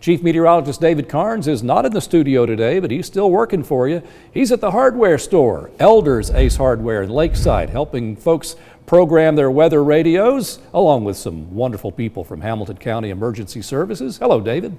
Chief Meteorologist David Karnes is not in the studio today, but he's still working for you. He's at the hardware store, Elders Ace Hardware in Lakeside, helping folks program their weather radios, along with some wonderful people from Hamilton County Emergency Services. Hello, David.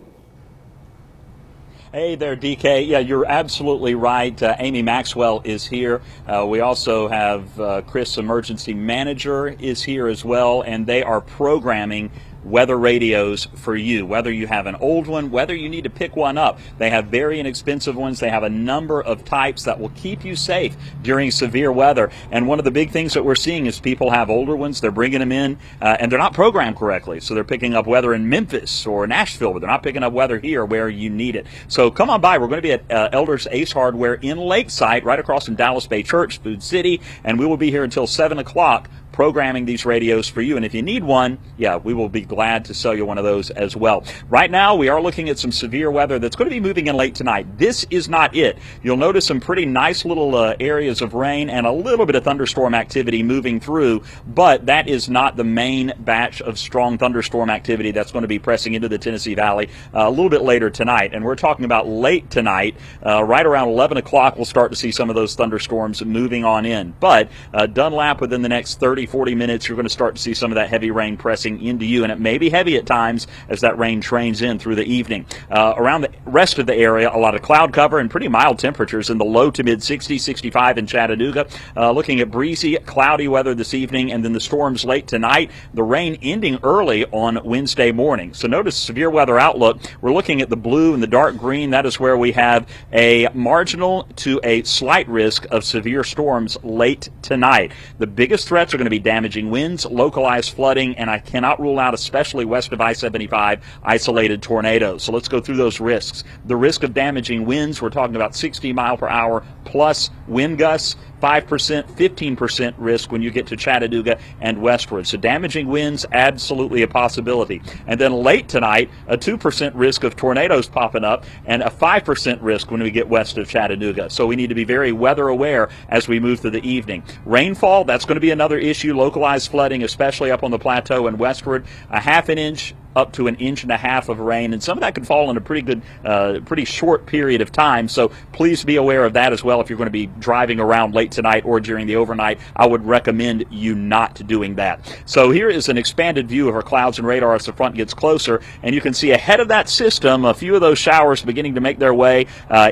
Hey there, DK. Yeah, you're absolutely right. Amy Maxwell is here. We also have Chris, Emergency Manager, is here as well, and they are programming weather radios for you, whether you have an old one, whether you need to pick one up. They have very inexpensive ones. They have a number of types that will keep you safe during severe weather. And one of the big things that we're seeing is people have older ones, they're bringing them in, and they're not programmed correctly. So they're picking up weather in Memphis or Nashville, but they're not picking up weather here where you need it. So come on by. We're going to be at Elders Ace Hardware in Lakeside, right across from Dallas Bay Church, Food City, and we will be here until 7 o'clock programming these radios for you. And if you need one, yeah, we will be glad to sell you one of those as well. Right now, we are looking at some severe weather that's going to be moving in late tonight. This is not it. You'll notice some pretty nice little areas of rain and a little bit of thunderstorm activity moving through, but that is not the main batch of strong thunderstorm activity that's going to be pressing into the Tennessee Valley a little bit later tonight. And we're talking about late tonight, right around 11 o'clock, we'll start to see some of those thunderstorms moving on in. But Dunlap, within the next 40 minutes, you're going to start to see some of that heavy rain pressing into you, and it may be heavy at times as that rain trains in through the evening. Around the rest of the area, a lot of cloud cover and pretty mild temperatures in the low to mid 60s, 65 in Chattanooga. Looking at breezy, cloudy weather this evening, and then the storms late tonight, the rain ending early on Wednesday morning. So notice severe weather outlook. We're looking at the blue and the dark green. That is where we have a marginal to a slight risk of severe storms late tonight. The biggest threats are going to be damaging winds, localized flooding, and I cannot rule out, especially west of I-75, isolated tornadoes. So let's go through those risks. The risk of damaging winds, we're talking about 60 mile per hour plus wind gusts. 5%, 15% risk when you get to Chattanooga and westward. So damaging winds, absolutely a possibility. And then late tonight, a 2% risk of tornadoes popping up and a 5% risk when we get west of Chattanooga. So we need to be very weather aware as we move through the evening. Rainfall, that's going to be another issue. Localized flooding, especially up on the plateau and westward. A half an inch up to 1.5 inches of rain, and some of that could fall in a pretty short period of time, so please be aware of that as well. If you're going to be driving around late tonight or during the overnight, I would recommend you not doing that. So here is an expanded view of our clouds and radar as the front gets closer, and you can see ahead of that system a few of those showers beginning to make their way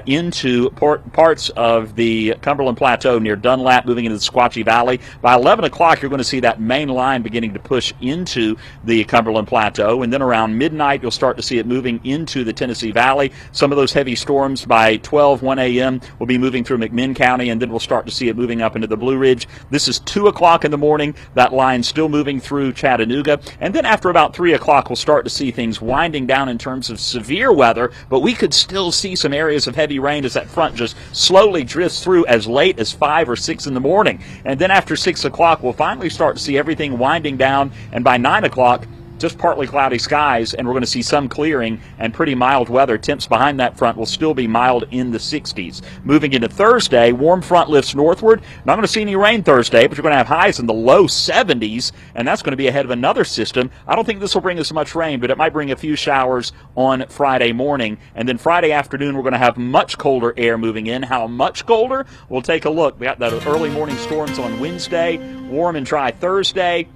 into parts of the Cumberland Plateau near Dunlap, moving into the Sequatchie Valley. By 11 o'clock, you're going to see that main line beginning to push into the Cumberland Plateau, and then around midnight, you'll start to see it moving into the Tennessee Valley. Some of those heavy storms by 1 a.m. will be moving through McMinn County, and then we'll start to see it moving up into the Blue Ridge. This is 2 o'clock in the morning. That line still moving through Chattanooga. And then after about 3 o'clock, we'll start to see things winding down in terms of severe weather, but we could still see some areas of heavy rain as that front just slowly drifts through as late as 5 or 6 in the morning. And then after 6 o'clock, we'll finally start to see everything winding down, and by 9 o'clock, just partly cloudy skies, and we're going to see some clearing and pretty mild weather. Temps behind that front will still be mild in the 60s. Moving into Thursday, warm front lifts northward. Not going to see any rain Thursday, but you're going to have highs in the low 70s, and that's going to be ahead of another system. I don't think this will bring us much rain, but it might bring a few showers on Friday morning. And then Friday afternoon, we're going to have much colder air moving in. How much colder? We'll take a look. We got the early morning storms on Wednesday, warm and dry Thursday.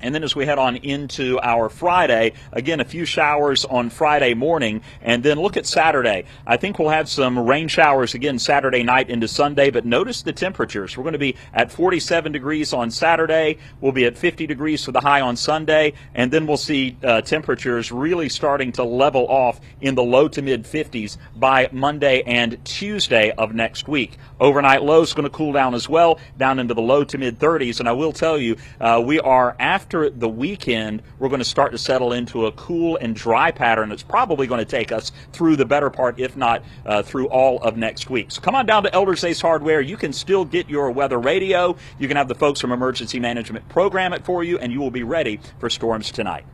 And then as we head on into our Friday, again, a few showers on Friday morning. And then look at Saturday. I think we'll have some rain showers again Saturday night into Sunday, but notice the temperatures. We're going to be at 47 degrees on Saturday. We'll be at 50 degrees for the high on Sunday. And then we'll see temperatures really starting to level off in the low to mid 50s by Monday and Tuesday of next week. Overnight lows going to cool down as well, down into the low to mid 30s. And I will tell you, we are after the weekend, we're going to start to settle into a cool and dry pattern that's probably going to take us through the better part, if not through all of next week. So come on down to Elders Ace Hardware. You can still get your weather radio. You can have the folks from Emergency Management program it for you, and you will be ready for storms tonight.